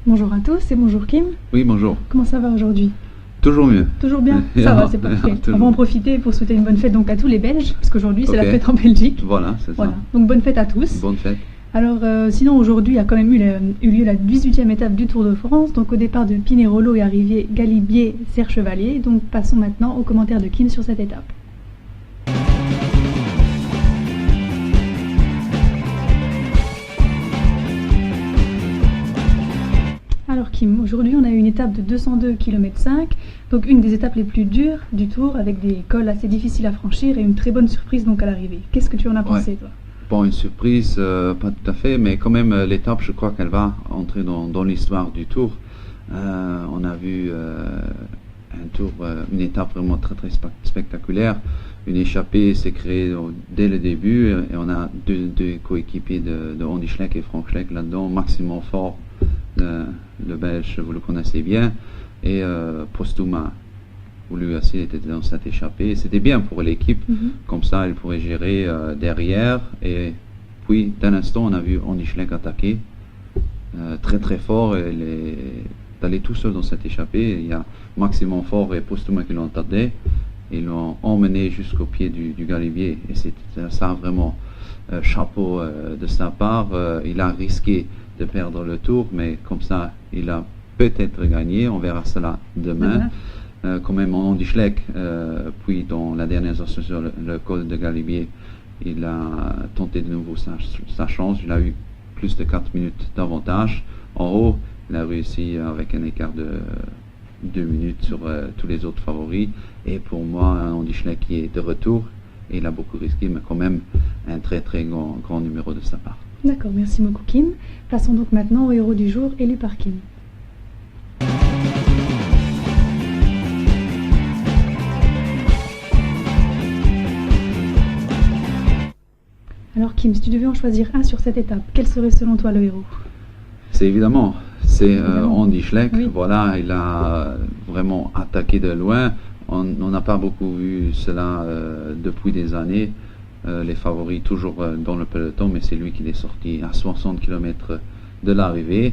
Bonjour à tous et bonjour Kim. Oui, bonjour. Comment ça va aujourd'hui? Toujours mieux. Toujours bien? Ça va, c'est parfait. On va en profiter pour souhaiter une bonne fête donc à tous les Belges, parce qu'aujourd'hui c'est la fête en Belgique. Voilà, c'est ça. Donc bonne fête à tous. Bonne fête. Alors sinon aujourd'hui il y a quand même eu lieu la 18e étape du Tour de France. Donc au départ de Pinerolo est arrivé Galibier-Serre-Chevalier. Donc passons maintenant aux commentaires de Kim sur cette étape. Alors Kim, aujourd'hui on a eu une étape de 202 km 5, donc une des étapes les plus dures du Tour avec des cols assez difficiles à franchir et une très bonne surprise donc à l'arrivée. Qu'est-ce que tu en as pensé toi? Bon, une surprise, pas tout à fait, mais quand même l'étape, je crois qu'elle va entrer dans l'histoire du Tour. On a vu un Tour, une étape vraiment très très spectaculaire. Une échappée s'est créée dès le début et on a deux coéquipiers de Andy Schleck et Frank Schleck là-dedans, Maxime Fort, le Belge, vous le connaissez bien, et Postuma, où lui aussi était dans cette échappée. C'était bien pour l'équipe, comme ça il pourrait gérer derrière. Et puis d'un instant on a vu Andy Schleck attaquer très très fort et d'aller tout seul dans cette échappée. Il y a Maxime Fort et Postuma qui l'ont attardé. Ils l'ont emmené jusqu'au pied du Galibier et c'est ça vraiment chapeau de sa part. Il a risqué de perdre le Tour, mais comme ça il a peut-être gagné, on verra cela demain. Quand même Andy Schleck, puis dans la dernière ascension sur le col de Galibier, il a tenté de nouveau sa chance. Il a eu plus de 4 minutes d'avantage. En haut, il a réussi avec un écart de 2 minutes sur tous les autres favoris. Et pour moi, Andy Schleck qui est de retour, et il a beaucoup risqué, mais quand même un très très grand numéro de sa part. D'accord, merci beaucoup Kim. Passons donc maintenant au héros du jour, élu par Kim. Alors Kim, si tu devais en choisir un sur cette étape, quel serait selon toi le héros? C'est évidemment Andy Schleck. Oui. Voilà, il a vraiment attaqué de loin. On n'a pas beaucoup vu cela depuis des années. Les favoris toujours dans le peloton, mais c'est lui qui est sorti à 60 km de l'arrivée.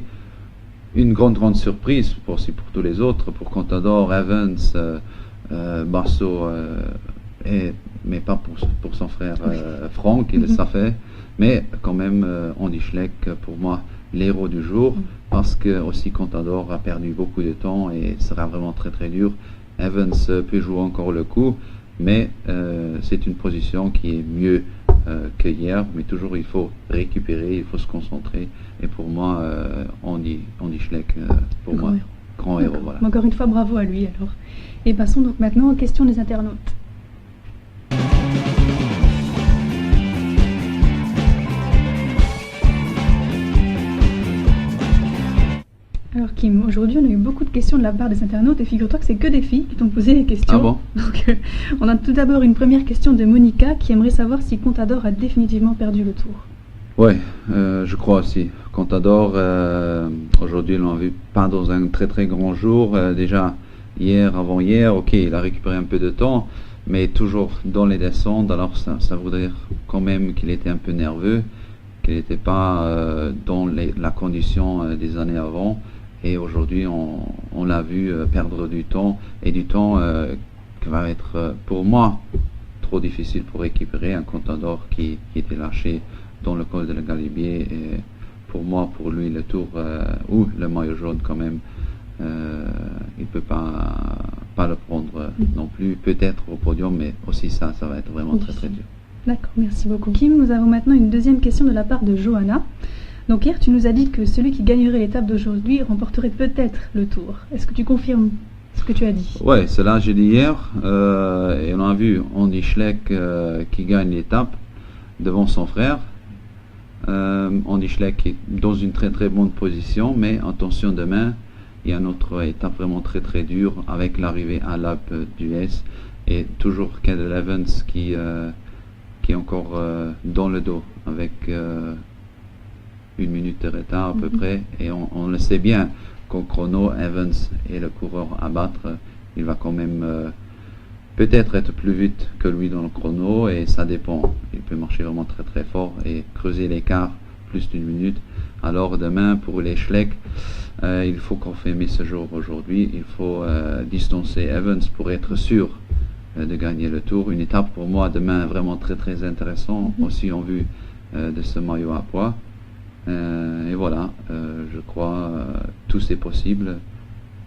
Une grande surprise pour tous les autres, pour Contador, Evans, Basso, mais pas pour son frère Franck, il le savait. Mais quand même, Andy Schleck, pour moi, l'héros du jour, parce que aussi Contador a perdu beaucoup de temps et sera vraiment très très dur. Evans peut jouer encore le coup, mais c'est une position qui est mieux que hier, mais toujours il faut récupérer, il faut se concentrer, et pour moi Andy Schleck, pour moi, grand héros. Voilà. Encore une fois, bravo à lui alors. Et passons donc maintenant aux questions des internautes. Alors Kim, aujourd'hui on a eu beaucoup de questions de la part des internautes et figure-toi que c'est que des filles qui t'ont posé des questions. Ah bon? Donc on a tout d'abord une première question de Monica qui aimerait savoir si Contador a définitivement perdu le Tour. Oui, je crois aussi. Contador, aujourd'hui, on l'a vu pas dans un très très grand jour. Déjà hier, avant-hier, ok, il a récupéré un peu de temps, mais toujours dans les descentes. Alors ça voudrait dire quand même qu'il était un peu nerveux, qu'il n'était pas dans la condition des années avant. Et aujourd'hui, on l'a vu perdre du temps, et du temps qui va être pour moi trop difficile pour récupérer un Contador qui était lâché dans le col de la Galibier. Et pour moi, pour lui, le Tour ou le maillot jaune quand même, il peut pas le prendre non plus. Peut-être au podium, mais aussi ça va être vraiment très très dur. D'accord, merci beaucoup Kim. Nous avons maintenant une deuxième question de la part de Johanna. Donc hier, tu nous as dit que celui qui gagnerait l'étape d'aujourd'hui remporterait peut-être le Tour. Est-ce que tu confirmes ce que tu as dit? Oui, cela j'ai dit hier. Et on a vu Andy Schleck qui gagne l'étape devant son frère. Andy Schleck est dans une très très bonne position, mais attention demain, il y a une autre étape vraiment très très dure avec l'arrivée à l'Alpe d'Huez et toujours Cadel Evans qui est encore dans le dos avec 1 minute de retard à peu près, et on le sait bien qu'au chrono, Evans est le coureur à battre. Il va quand même peut-être être plus vite que lui dans le chrono, et ça dépend. Il peut marcher vraiment très très fort et creuser l'écart plus d'1 minute. Alors demain, pour les Schleck, il faut confirmer ce jour aujourd'hui. Il faut distancer Evans pour être sûr de gagner le tour. Une étape pour moi demain vraiment très très intéressante, aussi en vue de ce maillot à poids. Et voilà, je crois tout c'est possible.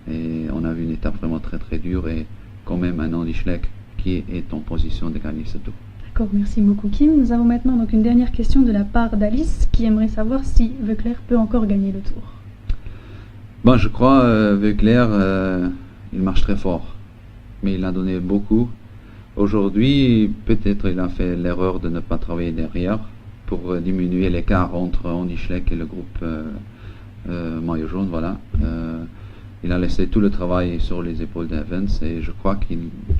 Et on a vu une étape vraiment très très dure et quand même un Andy Schleck qui est en position de gagner ce tour. D'accord, merci beaucoup Kim. Nous avons maintenant donc une dernière question de la part d'Alice qui aimerait savoir si Voeckler peut encore gagner le tour. Bon, je crois Voeckler, il marche très fort, mais il a donné beaucoup. Aujourd'hui, peut-être il a fait l'erreur de ne pas travailler derrière pour diminuer l'écart entre Andy Schleck et le groupe maillot jaune. Voilà. Il a laissé tout le travail sur les épaules d'Evans et je crois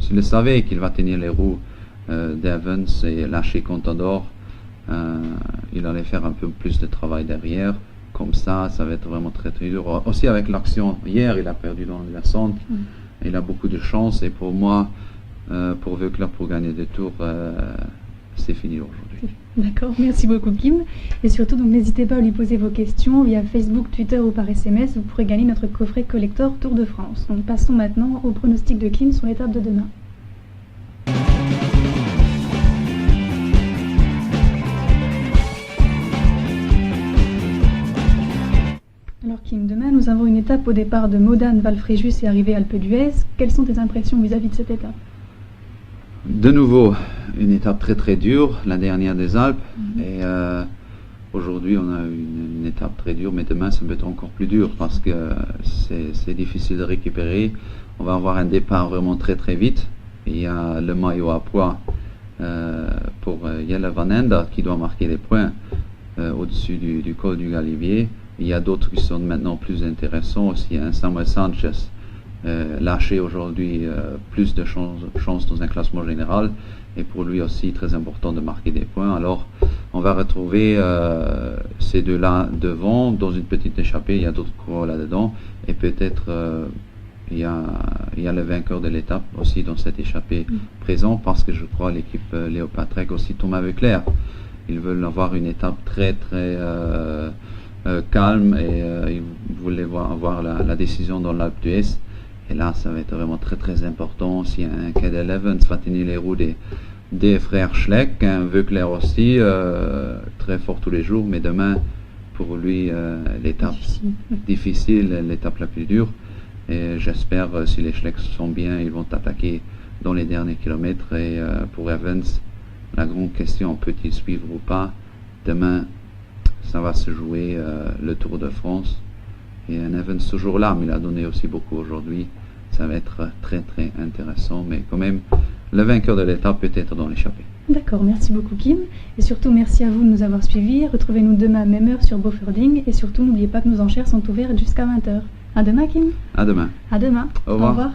s'il savait qu'il va tenir les roues d'Evans et lâcher Contador, il allait faire un peu plus de travail derrière. Comme ça va être vraiment très très dur. Aussi avec l'action hier, il a perdu dans la descente. Il a beaucoup de chance et pour moi, pour Voeckler, pour gagner des tours, c'est fini aujourd'hui. D'accord, merci beaucoup Kim. Et surtout, donc n'hésitez pas à lui poser vos questions via Facebook, Twitter ou par SMS. Vous pourrez gagner notre coffret collector Tour de France. Donc passons maintenant au pronostic de Kim sur l'étape de demain. Alors Kim, demain nous avons une étape au départ de Modane, Val-Fréjus et arrivée Alpe d'Huez. Quelles sont tes impressions vis-à-vis de cette étape? De nouveau, une étape très très dure, la dernière des Alpes. Et aujourd'hui, on a une étape très dure, mais demain, ça peut être encore plus dur parce que c'est difficile de récupérer. On va avoir un départ vraiment très très vite. Il y a le maillot à poids pour Jelle Van Ende qui doit marquer les points au-dessus du col du Galibier. Il y a d'autres qui sont maintenant plus intéressants aussi. Un Samuel Sanchez lâché aujourd'hui plus de chances dans un classement général et pour lui aussi très important de marquer des points. Alors on va retrouver ces deux-là devant dans une petite échappée. Il y a d'autres coureurs là-dedans et peut-être il y a le vainqueur de l'étape aussi dans cette échappée présent parce que je crois l'équipe Léopard-Trek aussi Thomas Voeckler. Ils veulent avoir une étape très très calme et ils voulaient avoir la décision dans l'Alpe d'Huez. Et là, ça va être vraiment très très important. Si un Cadel Evans va tenir les roues des frères Schleck, un Voeckler aussi, très fort tous les jours, mais demain, pour lui, l'étape difficile, l'étape la plus dure. Et j'espère, si les Schleck sont bien, ils vont attaquer dans les derniers kilomètres. Et pour Evans, la grande question, peut-il suivre ou pas? Demain, ça va se jouer le Tour de France. Et un Evans toujours là, mais il a donné aussi beaucoup aujourd'hui. Ça va être très très intéressant, mais quand même, le vainqueur de l'étape peut être dans l'échappée. D'accord, merci beaucoup Kim. Et surtout, merci à vous de nous avoir suivis. Retrouvez-nous demain à même heure sur Beaufording. Et surtout, n'oubliez pas que nos enchères sont ouvertes jusqu'à 20h. À demain Kim. À demain. À demain. Au revoir. Au revoir.